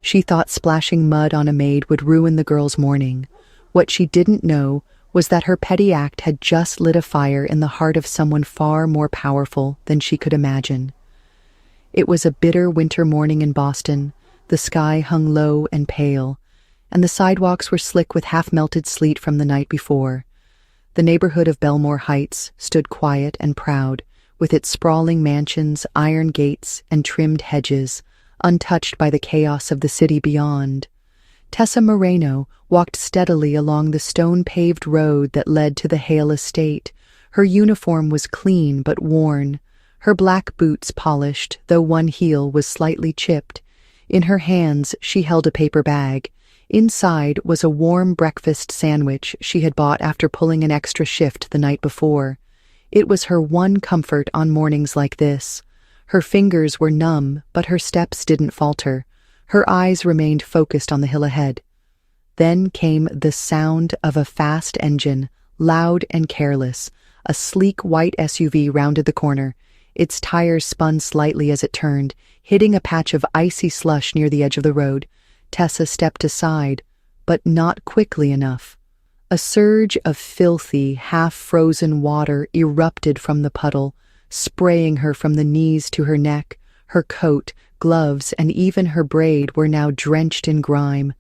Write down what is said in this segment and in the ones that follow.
She thought splashing mud on a maid would ruin the girl's morning. What she didn't know was that her petty act had just lit a fire in the heart of someone far more powerful than she could imagine. It was a bitter winter morning in Boston. The sky hung low and pale, and the sidewalks were slick with half-melted sleet from the night before. The neighborhood of Belmore Heights stood quiet and proud, with its sprawling mansions, iron gates, and trimmed hedges, untouched by the chaos of the city beyond. Tessa Moreno walked steadily along the stone-paved road that led to the Hale estate. Her uniform was clean but worn, her black boots polished, though one heel was slightly chipped. In her hands she held a paper bag. Inside was a warm breakfast sandwich she had bought after pulling an extra shift the night before. It was her one comfort on mornings like this. Her fingers were numb, but her steps didn't falter. Her eyes remained focused on the hill ahead. Then came the sound of a fast engine, loud and careless. A sleek white SUV rounded the corner. Its tires spun slightly as it turned, hitting a patch of icy slush near the edge of the road. Tessa stepped aside, but not quickly enough. A surge of filthy, half-frozen water erupted from the puddle, spraying her from the knees to her neck. Her coat, gloves, and even her braid were now drenched in grime.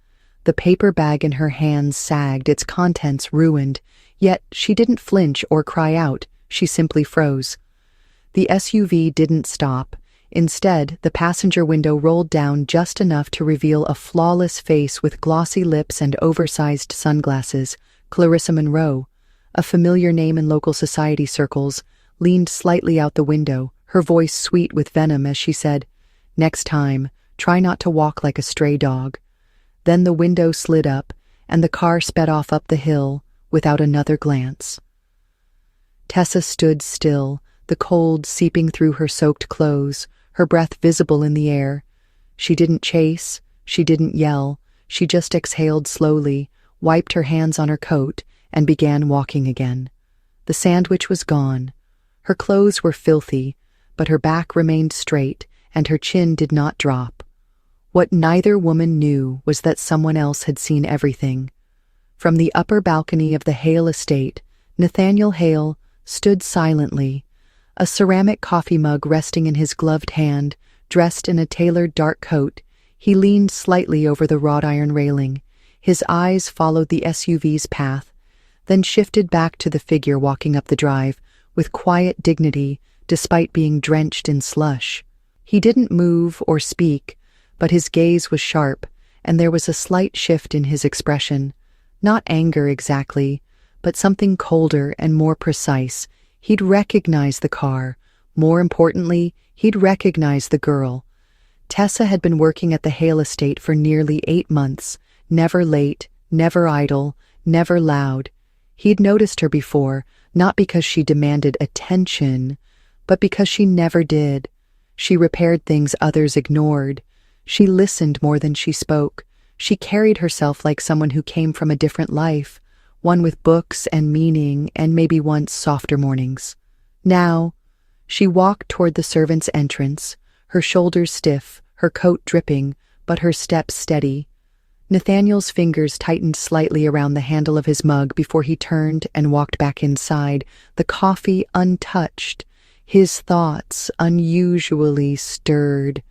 The paper bag in her hands sagged, its contents ruined. Yet she didn't flinch or cry out, she simply froze. The SUV didn't stop. Instead, the passenger window rolled down just enough to reveal a flawless face with glossy lips and oversized sunglasses. Clarissa Monroe, a familiar name in local society circles, leaned slightly out the window, her voice sweet with venom as she said, "Next time, try not to walk like a stray dog." Then the window slid up, and the car sped off up the hill without another glance. Tessa stood still, the cold seeping through her soaked clothes, her breath visible in the air. She didn't chase, she didn't yell, she just exhaled slowly, wiped her hands on her coat, and began walking again. The sandwich was gone. Her clothes were filthy, but her back remained straight, and her chin did not drop. What neither woman knew was that someone else had seen everything. From the upper balcony of the Hale estate, Nathaniel Hale stood silently, a ceramic coffee mug resting in his gloved hand. Dressed in a tailored dark coat, he leaned slightly over the wrought iron railing. His eyes followed the SUV's path, then shifted back to the figure walking up the drive, with quiet dignity, despite being drenched in slush. He didn't move or speak, but his gaze was sharp, and there was a slight shift in his expression. Not anger exactly, but something colder and more precise. He'd recognize the car. More importantly, he'd recognize the girl. Tessa had been working at the Hale estate for nearly 8 months, never late, never idle, never loud. He'd noticed her before, not because she demanded attention, but because she never did. She repaired things others ignored. She listened more than she spoke. She carried herself like someone who came from a different life, one with books and meaning and maybe once softer mornings. Now, she walked toward the servants' entrance, her shoulders stiff, her coat dripping, but her steps steady. Nathaniel's fingers tightened slightly around the handle of his mug before he turned and walked back inside, the coffee untouched, his thoughts unusually stirred.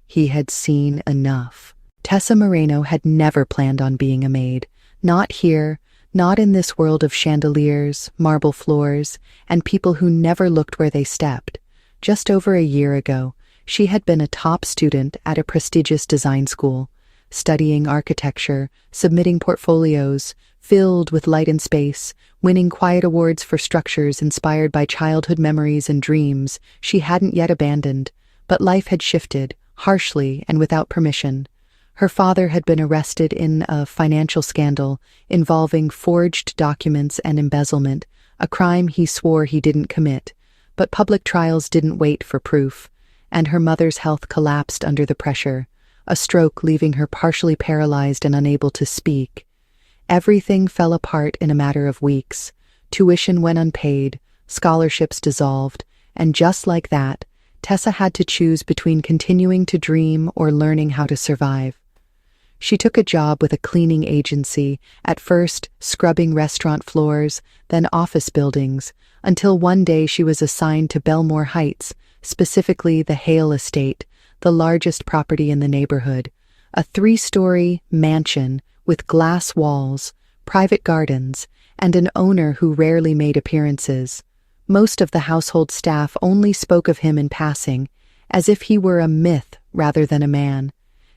He had seen enough. Tessa Moreno had never planned on being a maid. Not here, not in this world of chandeliers, marble floors, and people who never looked where they stepped. Just over a year ago, she had been a top student at a prestigious design school, studying architecture, submitting portfolios, filled with light and space, winning quiet awards for structures inspired by childhood memories and dreams she hadn't yet abandoned. But life had shifted, harshly and without permission. Her father had been arrested in a financial scandal involving forged documents and embezzlement, a crime he swore he didn't commit. But public trials didn't wait for proof, and her mother's health collapsed under the pressure, a stroke leaving her partially paralyzed and unable to speak. Everything fell apart in a matter of weeks. Tuition went unpaid, scholarships dissolved, and just like that, Tessa had to choose between continuing to dream or learning how to survive. She took a job with a cleaning agency, at first scrubbing restaurant floors, then office buildings, until one day she was assigned to Belmore Heights, specifically the Hale Estate, the largest property in the neighborhood. A 3-story mansion with glass walls, private gardens, and an owner who rarely made appearances. Most of the household staff only spoke of him in passing, as if he were a myth rather than a man.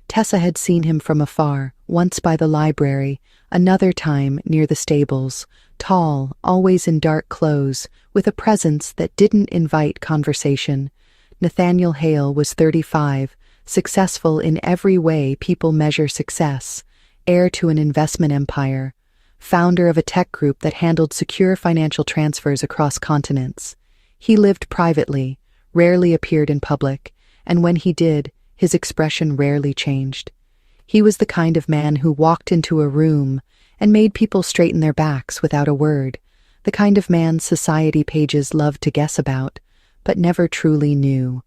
Tessa had seen him from afar, once by the library, another time near the stables, tall, always in dark clothes, with a presence that didn't invite conversation. Nathaniel Hale was 35, successful in every way people measure success, heir to an investment empire, founder of a tech group that handled secure financial transfers across continents. He lived privately, rarely appeared in public, and when he did, his expression rarely changed. He was the kind of man who walked into a room and made people straighten their backs without a word, the kind of man society pages loved to guess about, but never truly knew.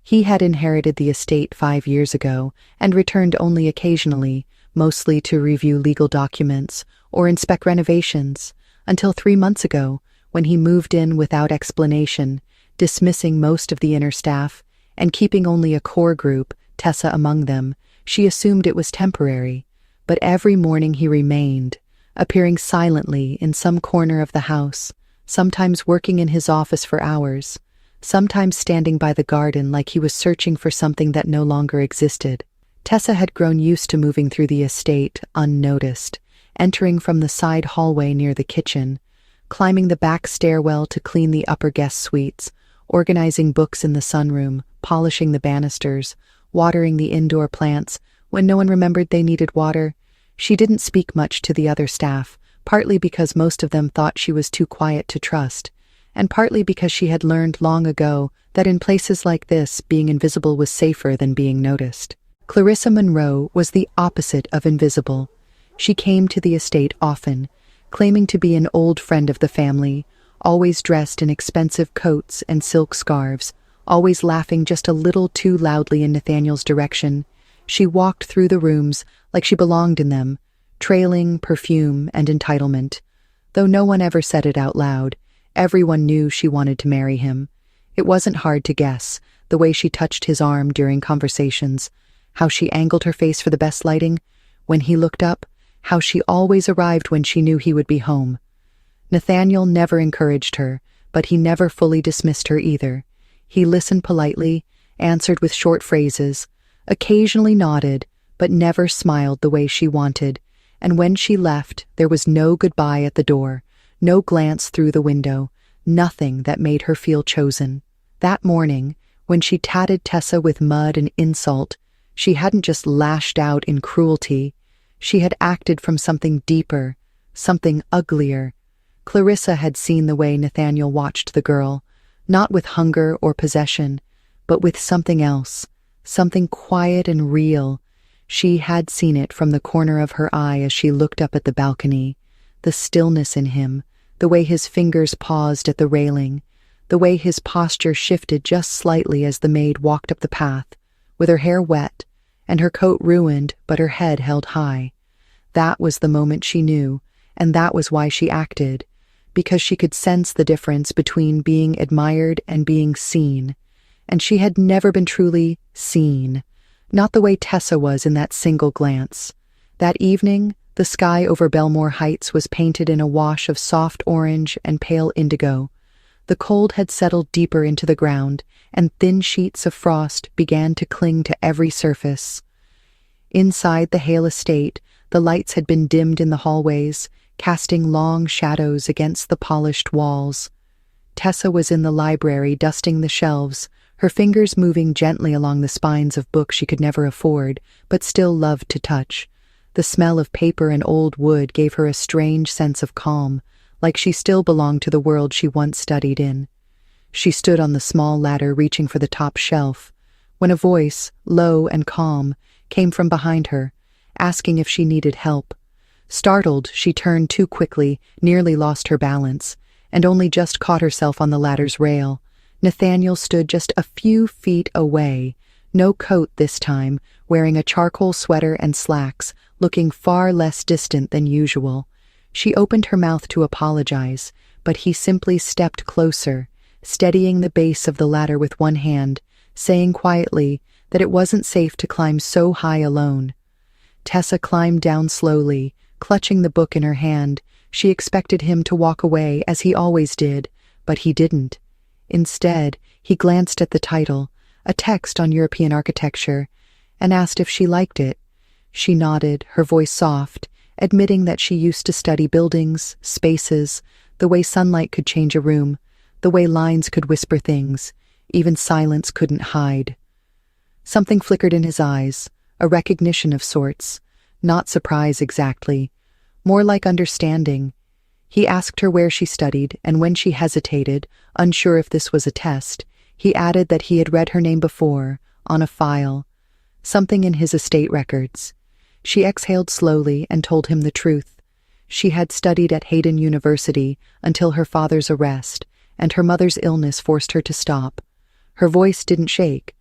He had inherited the estate 5 years ago and returned only occasionally, mostly to review legal documents or inspect renovations, until 3 months ago, when he moved in without explanation, dismissing most of the inner staff and keeping only a core group, Tessa among them. She assumed it was temporary, but every morning he remained, appearing silently in some corner of the house, sometimes working in his office for hours, sometimes standing by the garden like he was searching for something that no longer existed. Tessa had grown used to moving through the estate unnoticed, entering from the side hallway near the kitchen, climbing the back stairwell to clean the upper guest suites, organizing books in the sunroom, polishing the banisters, watering the indoor plants when no one remembered they needed water. She didn't speak much to the other staff, partly because most of them thought she was too quiet to trust, and partly because she had learned long ago that in places like this, being invisible was safer than being noticed. Clarissa Monroe was the opposite of invisible. She came to the estate often, claiming to be an old friend of the family, always dressed in expensive coats and silk scarves, always laughing just a little too loudly in Nathaniel's direction. She walked through the rooms like she belonged in them, trailing perfume and entitlement. Though no one ever said it out loud, everyone knew she wanted to marry him. It wasn't hard to guess, the way she touched his arm during conversations, how she angled her face for the best lighting. When he looked up, how she always arrived when she knew he would be home. Nathaniel never encouraged her, but he never fully dismissed her either. He listened politely, answered with short phrases, occasionally nodded, but never smiled the way she wanted, and when she left, there was no goodbye at the door, no glance through the window, nothing that made her feel chosen. That morning, when she tatted Tessa with mud and insult, she hadn't just lashed out in cruelty, she had acted from something deeper, something uglier. Clarissa had seen the way Nathaniel watched the girl, not with hunger or possession, but with something else, something quiet and real. She had seen it from the corner of her eye as she looked up at the balcony, the stillness in him, the way his fingers paused at the railing, the way his posture shifted just slightly as the maid walked up the path, with her hair wet and her coat ruined but her head held high. That was the moment she knew, and that was why she acted, because she could sense the difference between being admired and being seen, and she had never been truly seen, not the way Tessa was in that single glance. That evening, the sky over Belmore Heights was painted in a wash of soft orange and pale indigo. The cold had settled deeper into the ground, and thin sheets of frost began to cling to every surface. Inside the Hale estate, the lights had been dimmed in the hallways, casting long shadows against the polished walls. Tessa was in the library dusting the shelves, her fingers moving gently along the spines of books she could never afford, but still loved to touch. The smell of paper and old wood gave her a strange sense of calm, like she still belonged to the world she once studied in. She stood on the small ladder reaching for the top shelf, when a voice, low and calm, came from behind her, asking if she needed help. Startled, she turned too quickly, nearly lost her balance, and only just caught herself on the ladder's rail. Nathaniel stood just a few feet away, no coat this time, wearing a charcoal sweater and slacks, looking far less distant than usual. She opened her mouth to apologize, but he simply stepped closer, steadying the base of the ladder with one hand, saying quietly that it wasn't safe to climb so high alone. Tessa climbed down slowly, clutching the book in her hand. She expected him to walk away, as he always did, but he didn't. Instead, he glanced at the title, a text on European architecture, and asked if she liked it. She nodded, her voice soft, admitting that she used to study buildings, spaces, the way sunlight could change a room, the way lines could whisper things, even silence couldn't hide. Something flickered in his eyes, a recognition of sorts, not surprise exactly, more like understanding. He asked her where she studied, and when she hesitated, unsure if this was a test, he added that he had read her name before, on a file, something in his estate records. She exhaled slowly and told him the truth. She had studied at Hayden University until her father's arrest, and her mother's illness forced her to stop. Her voice didn't shake,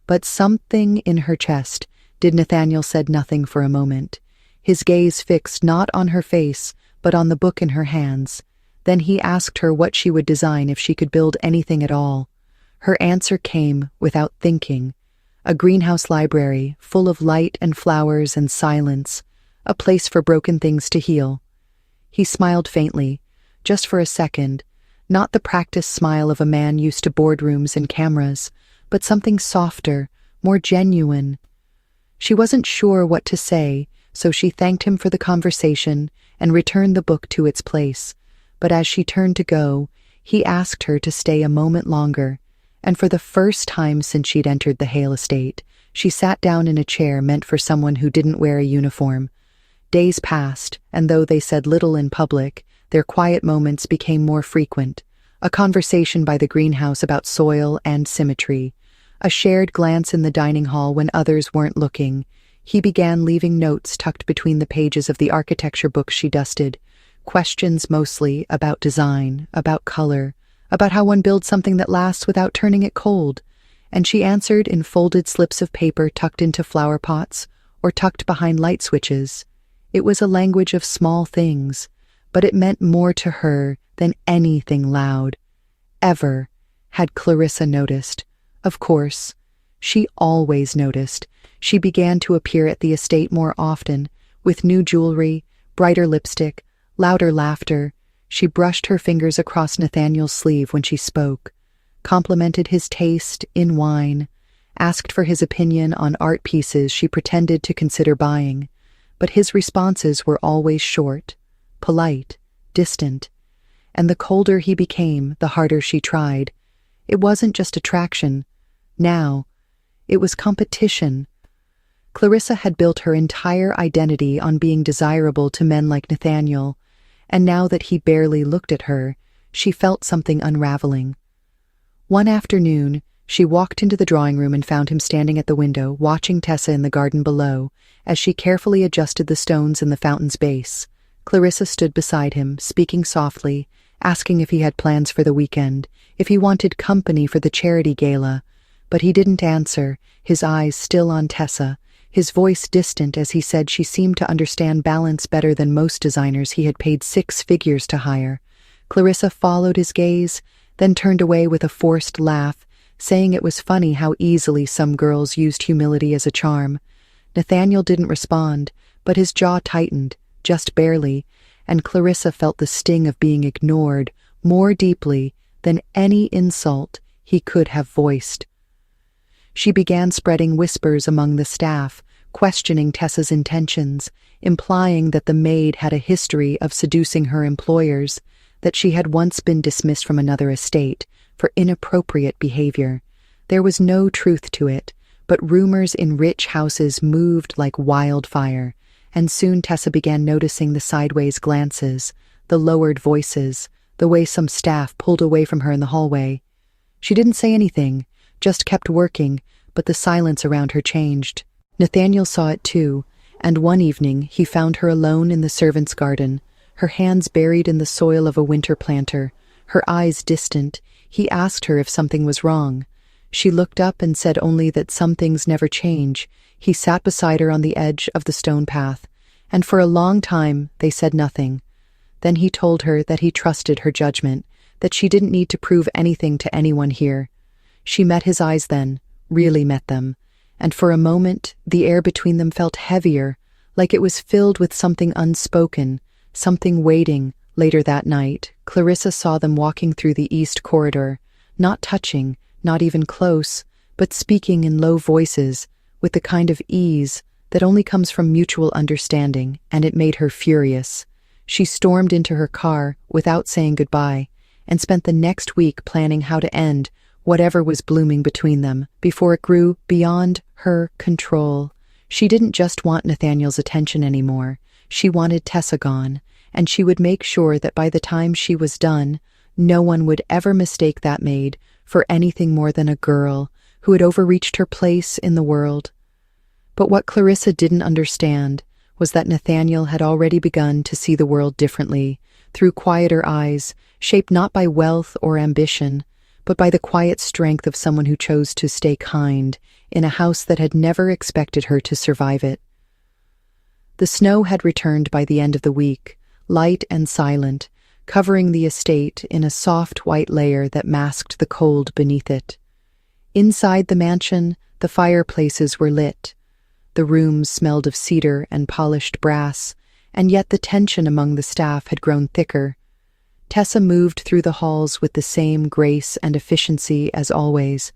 but something in her chest did. Nathaniel said nothing for a moment, his gaze fixed not on her face, but on the book in her hands. Then he asked her what she would design if she could build anything at all. Her answer came without thinking. A greenhouse library, full of light and flowers and silence, a place for broken things to heal. He smiled faintly, just for a second, not the practiced smile of a man used to boardrooms and cameras, but something softer, more genuine. She wasn't sure what to say, so she thanked him for the conversation and returned the book to its place. But as she turned to go, he asked her to stay a moment longer, and for the first time since she'd entered the Hale estate, she sat down in a chair meant for someone who didn't wear a uniform. Days passed, and though they said little in public, their quiet moments became more frequent. A conversation by the greenhouse about soil and symmetry, a shared glance in the dining hall when others weren't looking. He began leaving notes tucked between the pages of the architecture books she dusted, questions mostly about design, about color, about how one builds something that lasts without turning it cold, and she answered in folded slips of paper tucked into flower pots or tucked behind light switches. It was a language of small things, but it meant more to her than anything loud. Ever, had Clarissa noticed. Of course, she always noticed. She began to appear at the estate more often, with new jewelry, brighter lipstick, louder laughter. She brushed her fingers across Nathaniel's sleeve when she spoke, complimented his taste in wine, asked for his opinion on art pieces she pretended to consider buying, but his responses were always short, polite, distant, and the colder he became, the harder she tried. It wasn't just attraction. Now, it was competition. Clarissa had built her entire identity on being desirable to men like Nathaniel, and now that he barely looked at her, she felt something unraveling. One afternoon, she walked into the drawing room and found him standing at the window, watching Tessa in the garden below, as she carefully adjusted the stones in the fountain's base. Clarissa stood beside him, speaking softly, asking if he had plans for the weekend, if he wanted company for the charity gala. But he didn't answer, his eyes still on Tessa, his voice distant as he said she seemed to understand balance better than most designers he had paid 6 figures to hire. Clarissa followed his gaze, then turned away with a forced laugh, saying it was funny how easily some girls used humility as a charm. Nathaniel didn't respond, but his jaw tightened, just barely, and Clarissa felt the sting of being ignored more deeply than any insult he could have voiced. She began spreading whispers among the staff, questioning Tessa's intentions, implying that the maid had a history of seducing her employers, that she had once been dismissed from another estate for inappropriate behavior. There was no truth to it, but rumors in rich houses moved like wildfire, and soon Tessa began noticing the sideways glances, the lowered voices, the way some staff pulled away from her in the hallway. She didn't say anything, just kept working, but the silence around her changed. Nathaniel saw it too, and one evening he found her alone in the servants' garden, her hands buried in the soil of a winter planter, her eyes distant. He asked her if something was wrong. She looked up and said only that some things never change. He sat beside her on the edge of the stone path, and for a long time they said nothing. Then he told her that he trusted her judgment, that she didn't need to prove anything to anyone here. She met his eyes then, really met them, and for a moment the air between them felt heavier, like it was filled with something unspoken, something waiting. Later that night, Clarissa saw them walking through the east corridor, not touching, not even close, but speaking in low voices, with the kind of ease that only comes from mutual understanding, and it made her furious. She stormed into her car without saying goodbye, and spent the next week planning how to end whatever was blooming between them before it grew beyond her control. She didn't just want Nathaniel's attention anymore. She wanted Tessa gone, and she would make sure that by the time she was done, no one would ever mistake that maid for anything more than a girl who had overreached her place in the world. But what Clarissa didn't understand was that Nathaniel had already begun to see the world differently, through quieter eyes, shaped not by wealth or ambition, but by the quiet strength of someone who chose to stay kind in a house that had never expected her to survive it. The snow had returned by the end of the week, light and silent, covering the estate in a soft white layer that masked the cold beneath it. Inside the mansion, the fireplaces were lit. The rooms smelled of cedar and polished brass, and yet the tension among the staff had grown thicker. Tessa moved through the halls with the same grace and efficiency as always,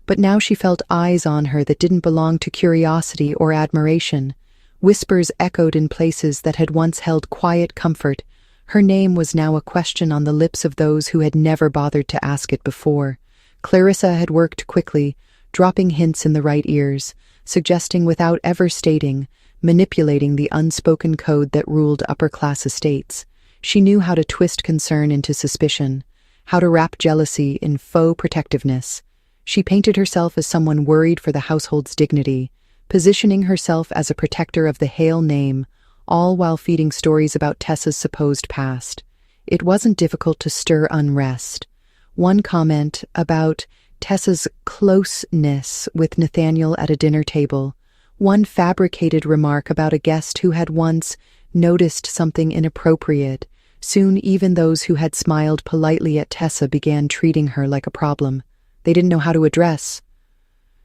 but now she felt eyes on her that didn't belong to curiosity or admiration. Whispers echoed in places that had once held quiet comfort. Her name was now a question on the lips of those who had never bothered to ask it before. Clarissa had worked quickly, dropping hints in the right ears, suggesting without ever stating, manipulating the unspoken code that ruled upper-class estates. She knew how to twist concern into suspicion, how to wrap jealousy in faux protectiveness. She painted herself as someone worried for the household's dignity, positioning herself as a protector of the Hale name, all while feeding stories about Tessa's supposed past. It wasn't difficult to stir unrest. One comment about Tessa's closeness with Nathaniel at a dinner table, one fabricated remark about a guest who had once noticed something inappropriate. Soon even those who had smiled politely at Tessa began treating her like a problem they didn't know how to address.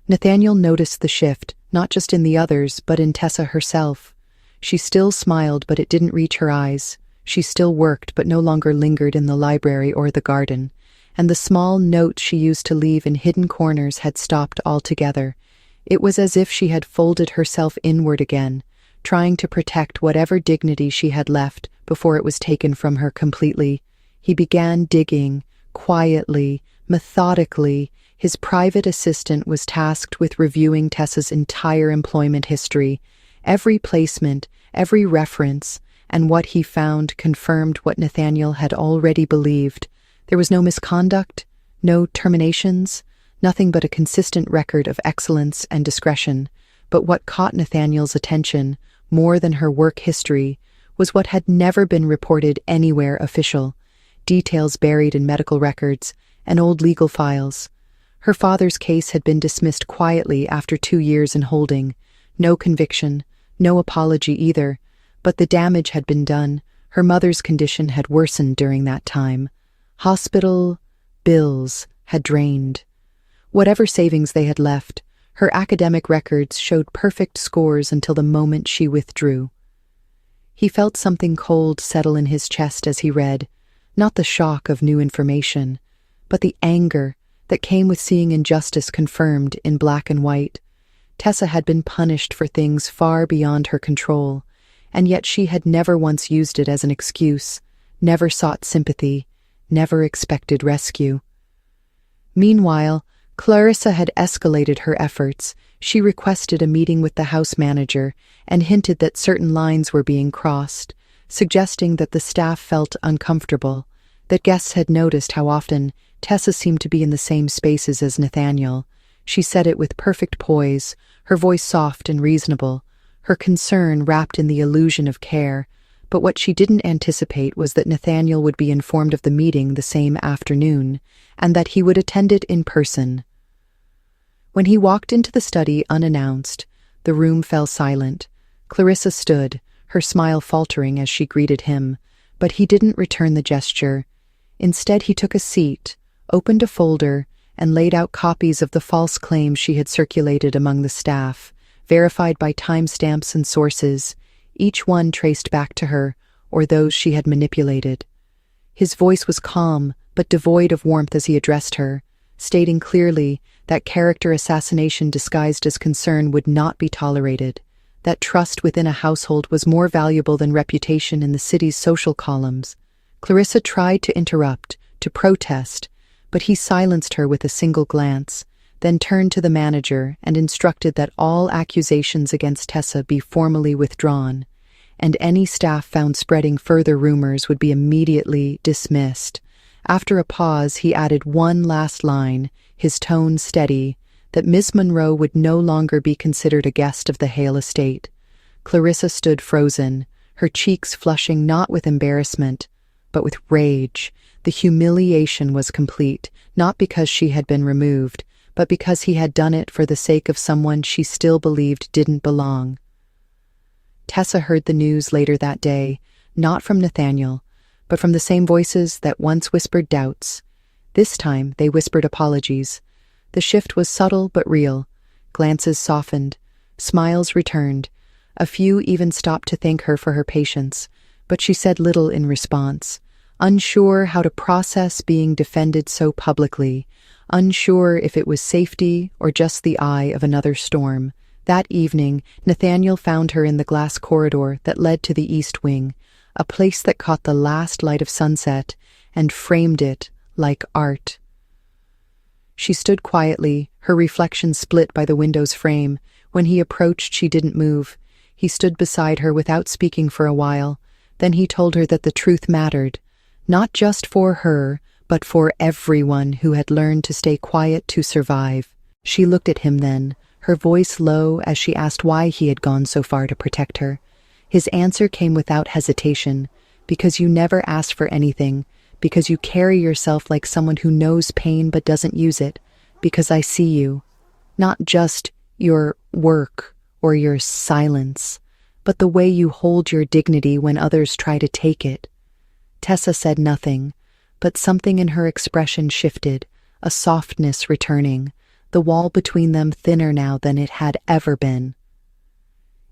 Nathaniel noticed the shift, not just in the others, but in Tessa herself. She still smiled, but it didn't reach her eyes. She still worked, but no longer lingered in the library or the garden. And the small notes she used to leave in hidden corners had stopped altogether. It was as if she had folded herself inward again, trying to protect whatever dignity she had left before it was taken from her completely. He began digging, quietly, methodically. His private assistant was tasked with reviewing Tessa's entire employment history, every placement, every reference, and what he found confirmed what Nathaniel had already believed. There was no misconduct, no terminations, nothing but a consistent record of excellence and discretion. But what caught Nathaniel's attention, more than her work history, was what had never been reported anywhere official: details buried in medical records and old legal files. Her father's case had been dismissed quietly after 2 years in holding. No conviction, no apology either, but the damage had been done. Her mother's condition had worsened during that time. Hospital bills had drained. Whatever savings they had left, her academic records showed perfect scores until the moment she withdrew. He felt something cold settle in his chest as he read, not the shock of new information, but the anger that came with seeing injustice confirmed in black and white. Tessa had been punished for things far beyond her control, and yet she had never once used it as an excuse, never sought sympathy, never expected rescue. Meanwhile, Clarissa had escalated her efforts. She requested a meeting with the house manager and hinted that certain lines were being crossed, suggesting that the staff felt uncomfortable, that guests had noticed how often Tessa seemed to be in the same spaces as Nathaniel. She said it with perfect poise, her voice soft and reasonable, her concern wrapped in the illusion of care. But what she didn't anticipate was that Nathaniel would be informed of the meeting the same afternoon, and that he would attend it in person. When he walked into the study unannounced, the room fell silent. Clarissa stood, her smile faltering as she greeted him, but he didn't return the gesture. Instead, he took a seat, opened a folder, and laid out copies of the false claims she had circulated among the staff, verified by timestamps and sources, each one traced back to her, or those she had manipulated. His voice was calm, but devoid of warmth as he addressed her, stating clearly that character assassination disguised as concern would not be tolerated, that trust within a household was more valuable than reputation in the city's social columns. Clarissa tried to interrupt, to protest, but he silenced her with a single glance, then turned to the manager and instructed that all accusations against Tessa be formally withdrawn, and any staff found spreading further rumors would be immediately dismissed. After a pause, he added one last line, his tone steady, that Miss Monroe would no longer be considered a guest of the Hale estate. Clarissa stood frozen, her cheeks flushing not with embarrassment, but with rage. The humiliation was complete, not because she had been removed, but because he had done it for the sake of someone she still believed didn't belong. Tessa heard the news later that day, not from Nathaniel, but from the same voices that once whispered doubts. This time they whispered apologies. The shift was subtle but real. Glances softened, smiles returned. A few even stopped to thank her for her patience, but she said little in response, unsure how to process being defended so publicly, unsure if it was safety or just the eye of another storm. That evening, Nathaniel found her in the glass corridor that led to the east wing, a place that caught the last light of sunset and framed it like art. She stood quietly, her reflection split by the window's frame. When he approached, she didn't move. He stood beside her without speaking for a while. Then he told her that the truth mattered, not just for her, but for everyone who had learned to stay quiet to survive. She looked at him then, her voice low as she asked why he had gone so far to protect her. His answer came without hesitation, because you never ask for anything, because you carry yourself like someone who knows pain but doesn't use it, because I see you. Not just your work or your silence, but the way you hold your dignity when others try to take it. Tessa said nothing, but something in her expression shifted, a softness returning, the wall between them thinner now than it had ever been.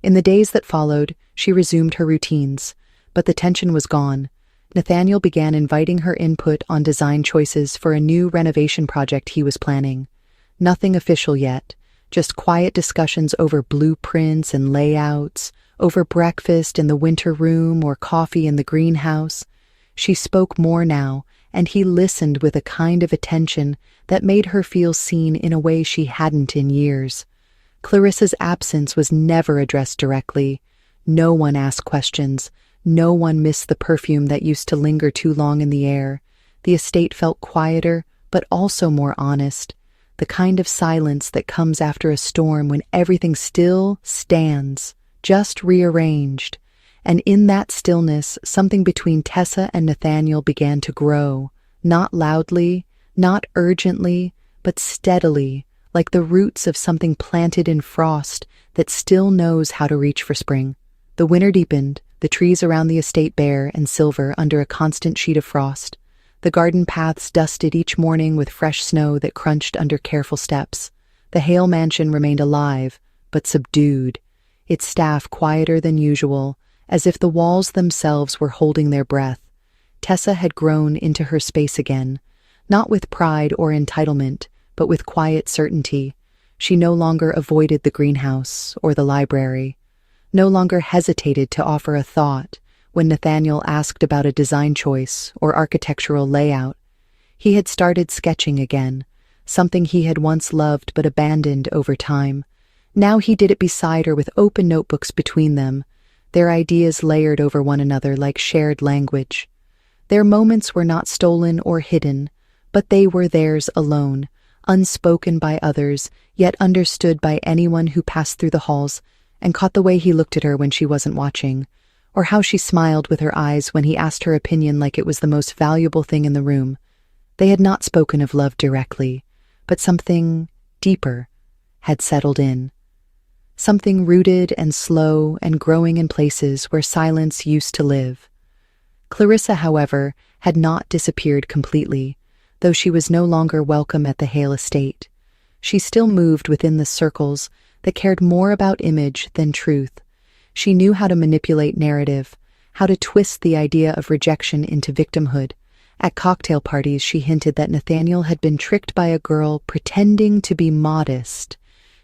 In the days that followed, she resumed her routines, but the tension was gone. Nathaniel began inviting her input on design choices for a new renovation project he was planning. Nothing official yet, just quiet discussions over blueprints and layouts, over breakfast in the winter room or coffee in the greenhouse. She spoke more now, and he listened with a kind of attention that made her feel seen in a way she hadn't in years. Clarissa's absence was never addressed directly. No one asked questions. No one missed the perfume that used to linger too long in the air. The estate felt quieter, but also more honest. The kind of silence that comes after a storm when everything still stands, just rearranged. And in that stillness, something between Tessa and Nathaniel began to grow, not loudly, not urgently, but steadily, like the roots of something planted in frost that still knows how to reach for spring. The winter deepened, the trees around the estate bare and silver under a constant sheet of frost. The garden paths dusted each morning with fresh snow that crunched under careful steps. The Hale mansion remained alive, but subdued, its staff quieter than usual, as if the walls themselves were holding their breath. Tessa had grown into her space again, not with pride or entitlement, but with quiet certainty. She no longer avoided the greenhouse or the library, no longer hesitated to offer a thought when Nathaniel asked about a design choice or architectural layout. He had started sketching again, something he had once loved but abandoned over time. Now he did it beside her with open notebooks between them, their ideas layered over one another like shared language. Their moments were not stolen or hidden, but they were theirs alone, unspoken by others, yet understood by anyone who passed through the halls and caught the way he looked at her when she wasn't watching, or how she smiled with her eyes when he asked her opinion like it was the most valuable thing in the room. They had not spoken of love directly, but something deeper had settled in. something rooted and slow and growing in places where silence used to live. Clarissa, however, had not disappeared completely, though she was no longer welcome at the Hale estate. She still moved within the circles that cared more about image than truth. She knew how to manipulate narrative, how to twist the idea of rejection into victimhood. At cocktail parties, she hinted that Nathaniel had been tricked by a girl pretending to be modest.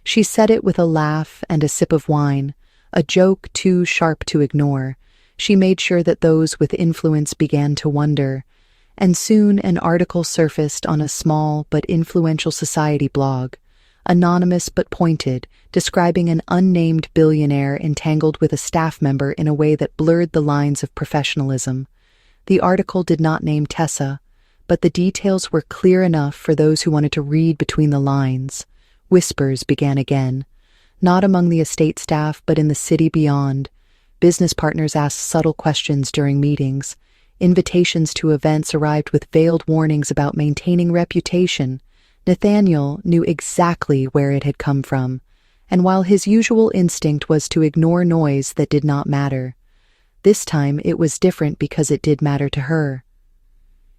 She said it with a laugh and a sip of wine, a joke too sharp to ignore. She made sure that those with influence began to wonder, and soon an article surfaced on a small but influential society blog, anonymous but pointed, describing an unnamed billionaire entangled with a staff member in a way that blurred the lines of professionalism. The article did not name Tessa, but the details were clear enough for those who wanted to read between the lines. Whispers began again, not among the estate staff but in the city beyond. Business partners asked subtle questions during meetings. Invitations to events arrived with veiled warnings about maintaining reputation. Nathaniel knew exactly where it had come from, and while his usual instinct was to ignore noise that did not matter, this time it was different because it did matter to her.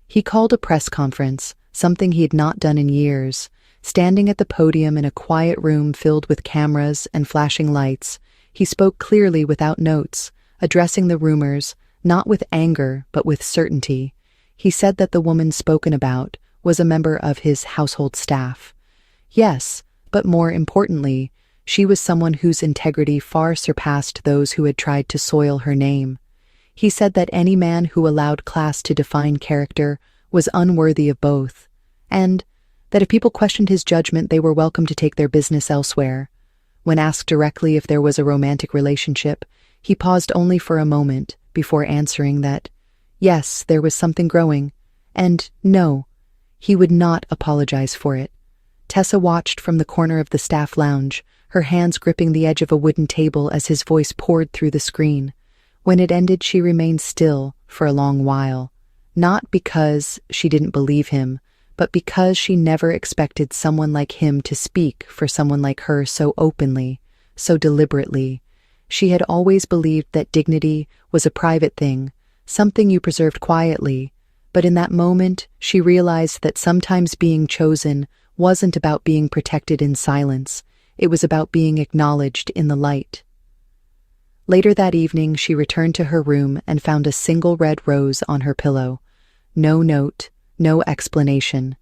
He called a press conference, something he had not done in years. Standing at the podium in a quiet room filled with cameras and flashing lights, he spoke clearly without notes, addressing the rumors, not with anger but with certainty. He said that the woman spoken about was a member of his household staff. Yes, but more importantly, she was someone whose integrity far surpassed those who had tried to soil her name. He said that any man who allowed class to define character was unworthy of both, and that if people questioned his judgment, they were welcome to take their business elsewhere. When asked directly if there was a romantic relationship, he paused only for a moment before answering that, yes, there was something growing, and no, he would not apologize for it. Tessa watched from the corner of the staff lounge, her hands gripping the edge of a wooden table as his voice poured through the screen. When it ended, she remained still for a long while, not because she didn't believe him, but because she never expected someone like him to speak for someone like her so openly, so deliberately. She had always believed that dignity was a private thing, something you preserved quietly, but in that moment she realized that sometimes being chosen wasn't about being protected in silence, it was about being acknowledged in the light. Later that evening she returned to her room and found a single red rose on her pillow. No note, no explanation,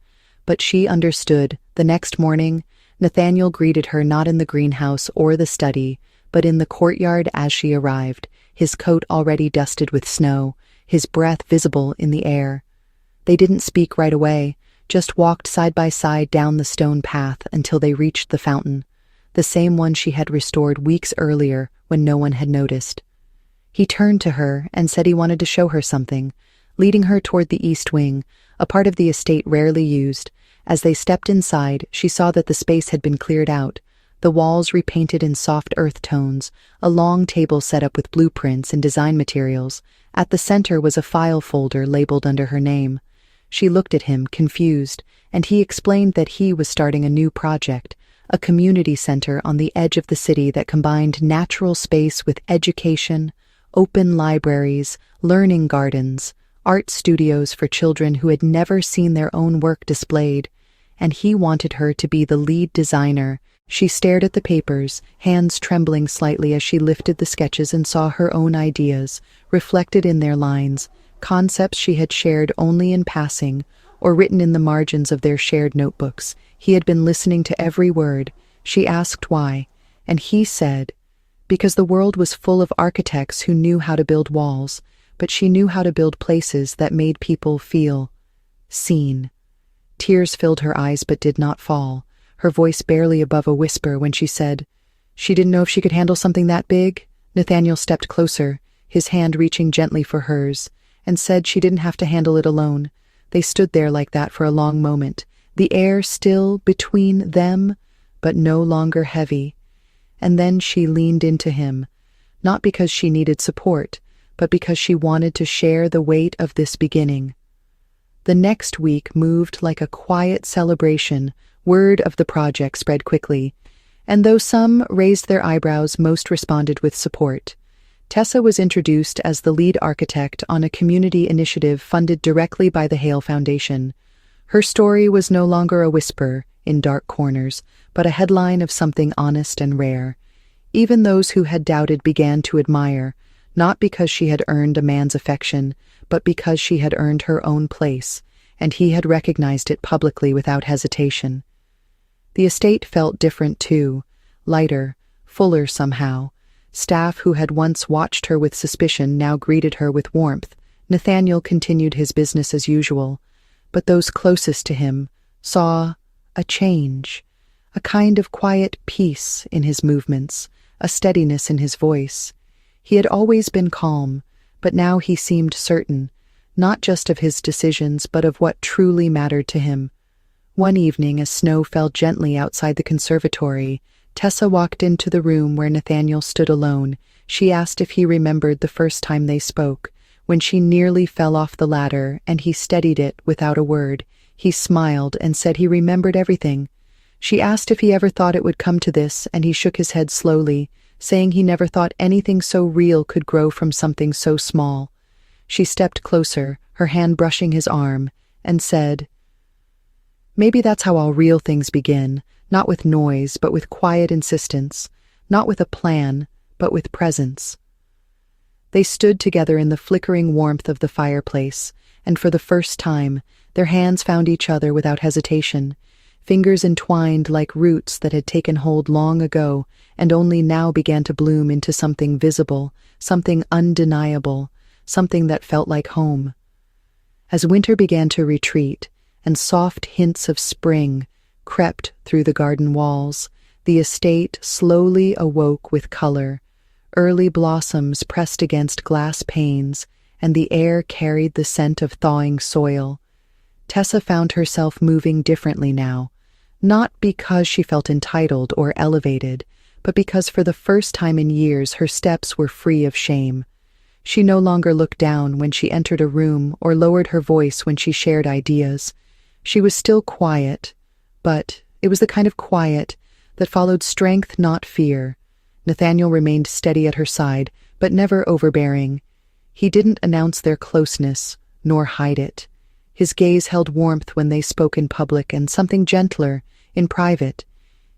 but she understood. The next morning, Nathaniel greeted her not in the greenhouse or the study, but in the courtyard as she arrived, his coat already dusted with snow, his breath visible in the air. They didn't speak right away, just walked side by side down the stone path until they reached the fountain, the same one she had restored weeks earlier when no one had noticed. He turned to her and said he wanted to show her something, leading her toward the east wing, a part of the estate rarely used. As they stepped inside, she saw that the space had been cleared out, the walls repainted in soft earth tones, a long table set up with blueprints and design materials. At the center was a file folder labeled under her name. She looked at him, confused, and he explained that he was starting a new project, a community center on the edge of the city that combined natural space with education, open libraries, learning gardens, art studios for children who had never seen their own work displayed, and he wanted her to be the lead designer. She stared at the papers, hands trembling slightly as she lifted the sketches and saw her own ideas, reflected in their lines, concepts she had shared only in passing, or written in the margins of their shared notebooks. He had been listening to every word. She asked why, and he said, because the world was full of architects who knew how to build walls, but she knew how to build places that made people feel seen. Tears filled her eyes but did not fall, her voice barely above a whisper when she said, she didn't know if she could handle something that big. Nathaniel stepped closer, his hand reaching gently for hers, and said she didn't have to handle it alone. They stood there like that for a long moment, the air still between them, but no longer heavy. And then she leaned into him, not because she needed support, but because she wanted to share the weight of this beginning. The next week moved like a quiet celebration. Word of the project spread quickly, and though some raised their eyebrows, most responded with support. Tessa was introduced as the lead architect on a community initiative funded directly by the Hale Foundation. Her story was no longer a whisper in dark corners, but a headline of something honest and rare. Even those who had doubted began to admire, not because she had earned a man's affection, but because she had earned her own place, and he had recognized it publicly without hesitation. The estate felt different too, lighter, fuller somehow. Staff who had once watched her with suspicion now greeted her with warmth. Nathaniel continued his business as usual, but those closest to him saw a change, a kind of quiet peace in his movements, a steadiness in his voice. He had always been calm, but now he seemed certain, not just of his decisions but of what truly mattered to him. One evening, as snow fell gently outside the conservatory, Tessa walked into the room where Nathaniel stood alone. She asked if he remembered the first time they spoke, when she nearly fell off the ladder and he steadied it without a word. He smiled and said he remembered everything. She asked if he ever thought it would come to this, and he shook his head slowly, saying he never thought anything so real could grow from something so small. She stepped closer, her hand brushing his arm, and said, "Maybe that's how all real things begin, not with noise, but with quiet insistence, not with a plan, but with presence." They stood together in the flickering warmth of the fireplace, and for the first time, their hands found each other without hesitation, fingers entwined like roots that had taken hold long ago and only now began to bloom into something visible, something undeniable, something that felt like home. As winter began to retreat, and soft hints of spring crept through the garden walls, the estate slowly awoke with color. Early blossoms pressed against glass panes, and the air carried the scent of thawing soil. Tessa found herself moving differently now, not because she felt entitled or elevated, but because for the first time in years her steps were free of shame. She no longer looked down when she entered a room or lowered her voice when she shared ideas. She was still quiet, but it was the kind of quiet that followed strength, not fear. Nathaniel remained steady at her side, but never overbearing. He didn't announce their closeness, nor hide it. His gaze held warmth when they spoke in public and something gentler in private.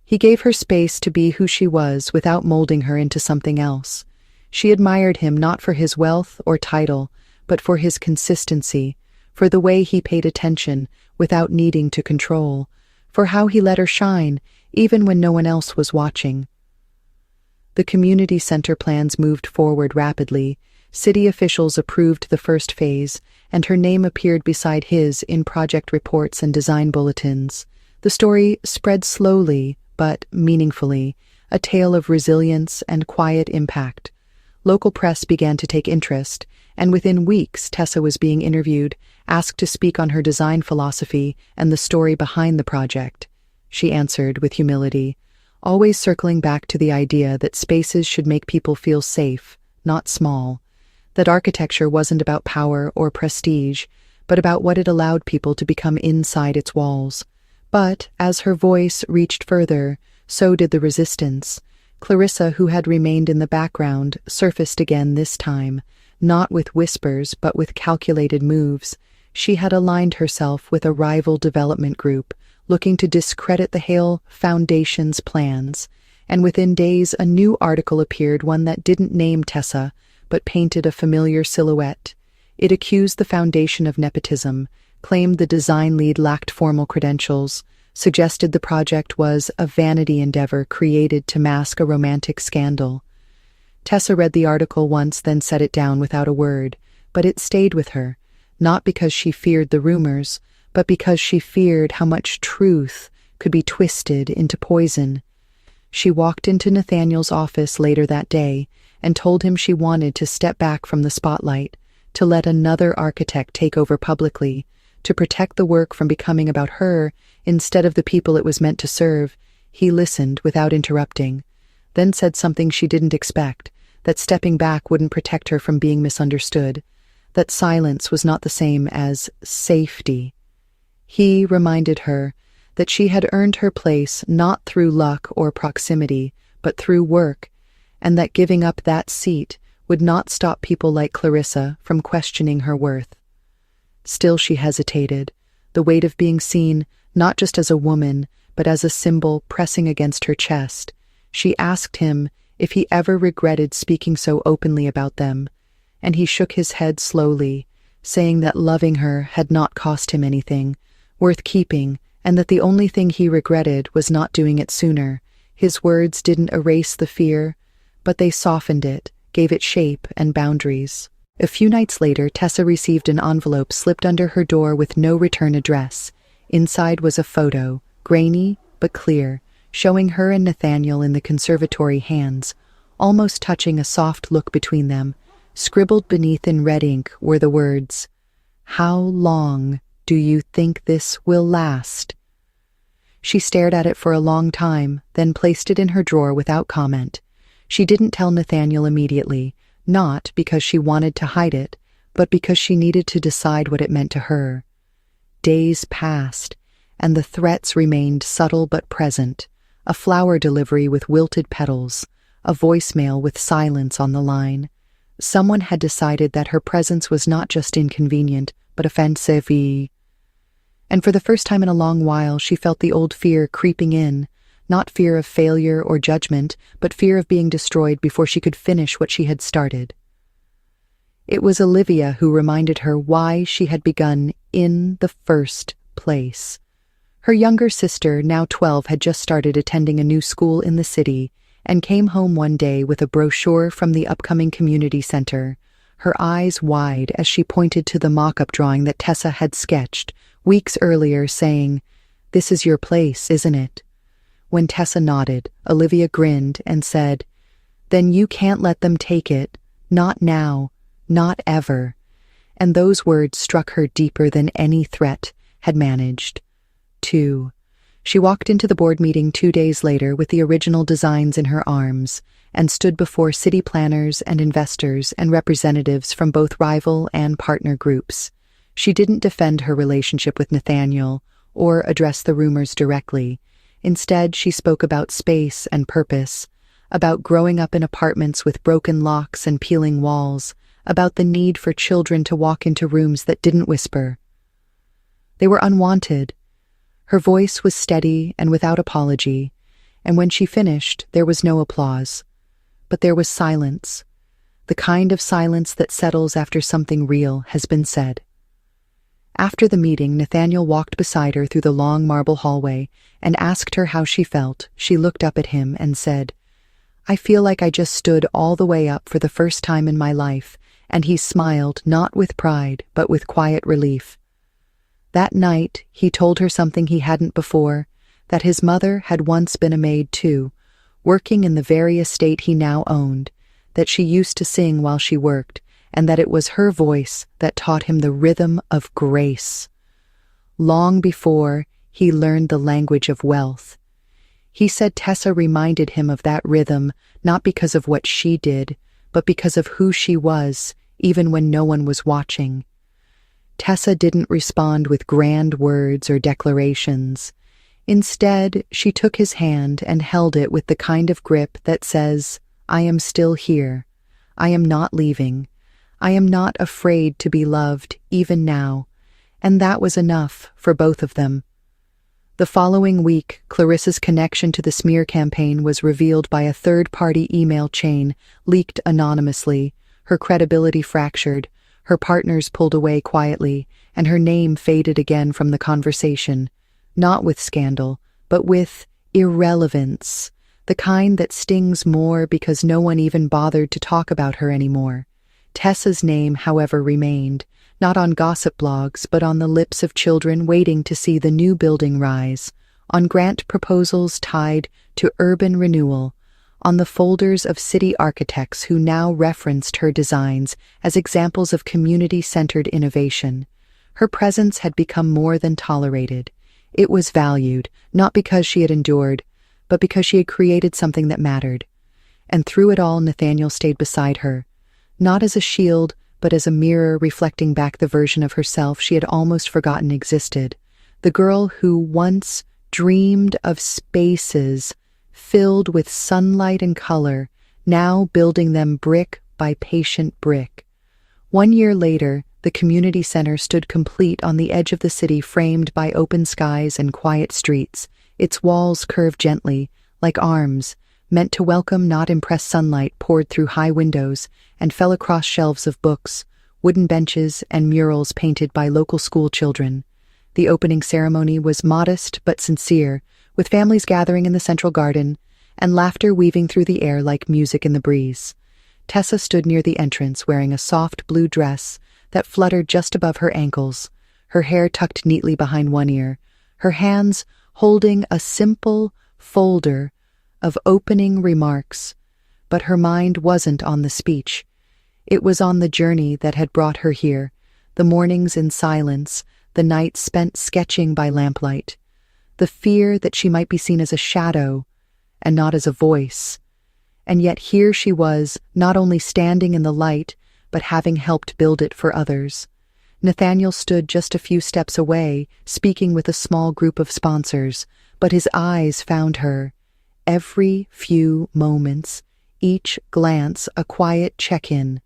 He gave her space to be who she was without molding her into something else. She admired him not for his wealth or title, but for his consistency, for the way he paid attention without needing to control, for how he let her shine even when no one else was watching. The community center plans moved forward rapidly. City officials approved the first phase, and her name appeared beside his in project reports and design bulletins. The story spread slowly but meaningfully, a tale of resilience and quiet impact. Local press began to take interest, and within weeks Tessa was being interviewed, asked to speak on her design philosophy and the story behind the project. She answered with humility, always circling back to the idea that spaces should make people feel safe, not small, that architecture wasn't about power or prestige, but about what it allowed people to become inside its walls. But as her voice reached further, so did the resistance. Clarissa, who had remained in the background, surfaced again this time, not with whispers but with calculated moves. She had aligned herself with a rival development group, looking to discredit the Hale Foundation's plans, and within days a new article appeared, one that didn't name Tessa, but painted a familiar silhouette. It accused the foundation of nepotism, claimed the design lead lacked formal credentials, suggested the project was a vanity endeavor created to mask a romantic scandal. Tessa read the article once, then set it down without a word, but it stayed with her, not because she feared the rumors, but because she feared how much truth could be twisted into poison. She walked into Nathaniel's office later that day and told him she wanted to step back from the spotlight, to let another architect take over publicly, to protect the work from becoming about her instead of the people it was meant to serve. He listened without interrupting, then said something she didn't expect, that stepping back wouldn't protect her from being misunderstood, that silence was not the same as safety. He reminded her that she had earned her place not through luck or proximity, but through work, and that giving up that seat would not stop people like Clarissa from questioning her worth. Still she hesitated, the weight of being seen not just as a woman, but as a symbol pressing against her chest. She asked him if he ever regretted speaking so openly about them, and he shook his head slowly, saying that loving her had not cost him anything worth keeping, and that the only thing he regretted was not doing it sooner. His words didn't erase the fear, but they softened it, gave it shape and boundaries. A few nights later, Tessa received an envelope slipped under her door with no return address. Inside was a photo, grainy but clear, showing her and Nathaniel in the conservatory hands, almost touching a soft look between them. Scribbled beneath in red ink were the words, "How long do you think this will last?" She stared at it for a long time, then placed it in her drawer without comment. She didn't tell Nathaniel immediately, not because she wanted to hide it, but because she needed to decide what it meant to her. Days passed, and the threats remained subtle but present. A flower delivery with wilted petals, a voicemail with silence on the line. Someone had decided that her presence was not just inconvenient, but offensive. And for the first time in a long while, she felt the old fear creeping in, not fear of failure or judgment, but fear of being destroyed before she could finish what she had started. It was Olivia who reminded her why she had begun in the first place. Her younger sister, now 12, had just started attending a new school in the city and came home one day with a brochure from the upcoming community center, her eyes wide as she pointed to the mock-up drawing that Tessa had sketched weeks earlier, saying, "This is your place, isn't it?" When Tessa nodded, Olivia grinned and said, "Then you can't let them take it. Not now. Not ever." And those words struck her deeper than any threat had managed. 2. She walked into the board meeting 2 days later with the original designs in her arms and stood before city planners and investors and representatives from both rival and partner groups. She didn't defend her relationship with Nathaniel or address the rumors directly. Instead, she spoke about space and purpose, about growing up in apartments with broken locks and peeling walls, about the need for children to walk into rooms that didn't whisper. They were unwanted. Her voice was steady and without apology, and when she finished, there was no applause. But there was silence, the kind of silence that settles after something real has been said. After the meeting, Nathaniel walked beside her through the long marble hallway and asked her how she felt. She looked up at him and said, "I feel like I just stood all the way up for the first time in my life," and he smiled, not with pride, but with quiet relief. That night, he told her something he hadn't before, that his mother had once been a maid too, working in the very estate he now owned, that she used to sing while she worked, and that it was her voice that taught him the rhythm of grace. Long before, he learned the language of wealth. He said Tessa reminded him of that rhythm, not because of what she did, but because of who she was, even when no one was watching. Tessa didn't respond with grand words or declarations. Instead, she took his hand and held it with the kind of grip that says, "I am still here. I am not leaving. I am not afraid to be loved, even now." And that was enough for both of them. The following week, Clarissa's connection to the smear campaign was revealed by a third-party email chain leaked anonymously, her credibility fractured, her partners pulled away quietly, and her name faded again from the conversation, not with scandal, but with irrelevance, the kind that stings more because no one even bothered to talk about her anymore. Tessa's name, however, remained, not on gossip blogs, but on the lips of children waiting to see the new building rise, on grant proposals tied to urban renewal, on the folders of city architects who now referenced her designs as examples of community-centered innovation. Her presence had become more than tolerated. It was valued, not because she had endured, but because she had created something that mattered. And through it all, Nathaniel stayed beside her, not as a shield, but as a mirror reflecting back the version of herself she had almost forgotten existed, the girl who once dreamed of spaces filled with sunlight and color, now building them brick by patient brick. 1 year later, the community center stood complete on the edge of the city, framed by open skies and quiet streets. Its walls curved gently, like arms, meant to welcome not impress. Sunlight poured through high windows and fell across shelves of books, wooden benches, and murals painted by local school children. The opening ceremony was modest but sincere, with families gathering in the central garden and laughter weaving through the air like music in the breeze. Tessa stood near the entrance wearing a soft blue dress that fluttered just above her ankles, her hair tucked neatly behind one ear, her hands holding a simple folder of opening remarks. But her mind wasn't on the speech. It was on the journey that had brought her here, the mornings in silence, the nights spent sketching by lamplight, the fear that she might be seen as a shadow and not as a voice. And yet here she was, not only standing in the light, but having helped build it for others. Nathaniel stood just a few steps away, speaking with a small group of sponsors, but his eyes found her. Every few moments, each glance a quiet check-in,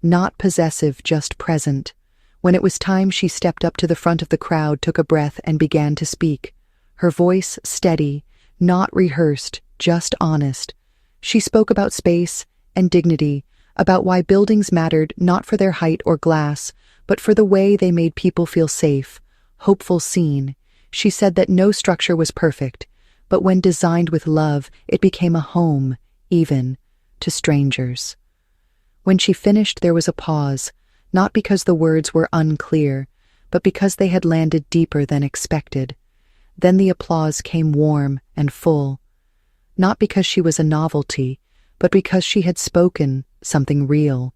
not possessive, just present. When it was time, she stepped up to the front of the crowd, took a breath, and began to speak. Her voice steady, not rehearsed, just honest. She spoke about space and dignity, about why buildings mattered not for their height or glass, but for the way they made people feel safe, hopeful, seen. She said that no structure was perfect, but when designed with love, it became a home, even to strangers. When she finished, there was a pause, not because the words were unclear, but because they had landed deeper than expected. Then the applause came warm and full, not because she was a novelty, but because she had spoken something real.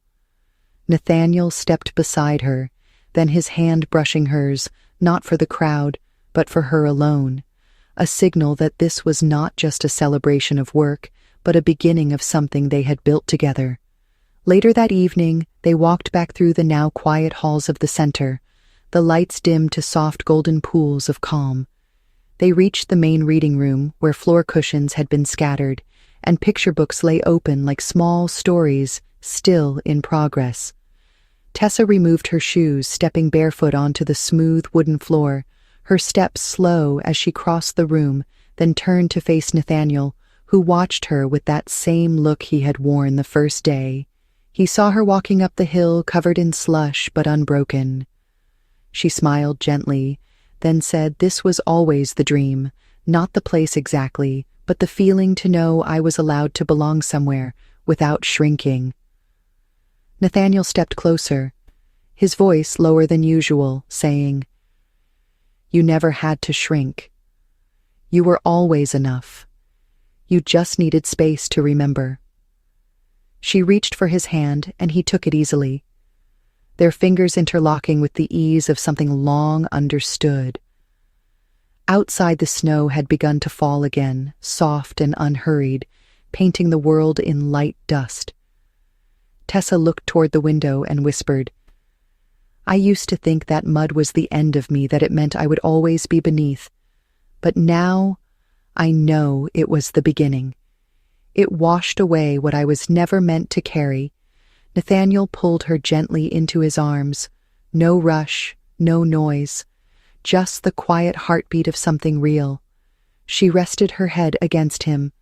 Nathaniel stepped beside her, then his hand brushing hers, not for the crowd, but for her alone, a signal that this was not just a celebration of work, but a beginning of something they had built together. Later that evening, they walked back through the now quiet halls of the center, the lights dimmed to soft golden pools of calm. They reached the main reading room, where floor cushions had been scattered, and picture books lay open like small stories still in progress. Tessa removed her shoes, stepping barefoot onto the smooth wooden floor, her steps slow as she crossed the room, then turned to face Nathaniel, who watched her with that same look he had worn the first day. He saw her walking up the hill, covered in slush but unbroken. She smiled gently, then said, "This was always the dream, not the place exactly, but the feeling to know I was allowed to belong somewhere, without shrinking." Nathaniel stepped closer, his voice lower than usual, saying, "You never had to shrink. You were always enough. You just needed space to remember." She reached for his hand, and he took it easily, their fingers interlocking with the ease of something long understood. Outside, the snow had begun to fall again, soft and unhurried, painting the world in light dust. Tessa looked toward the window and whispered, "I used to think that mud was the end of me, that it meant I would always be beneath. But now I know it was the beginning. It washed away what I was never meant to carry." Nathaniel pulled her gently into his arms. No rush, no noise, just the quiet heartbeat of something real. She rested her head against him,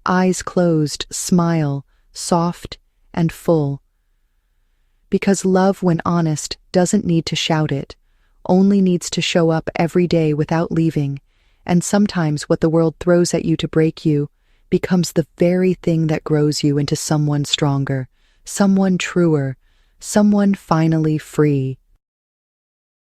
eyes closed, smile, soft and full. Because love, when honest, doesn't need to shout it, only needs to show up every day without leaving, and sometimes what the world throws at you to break you becomes the very thing that grows you into someone stronger, someone truer, someone finally free.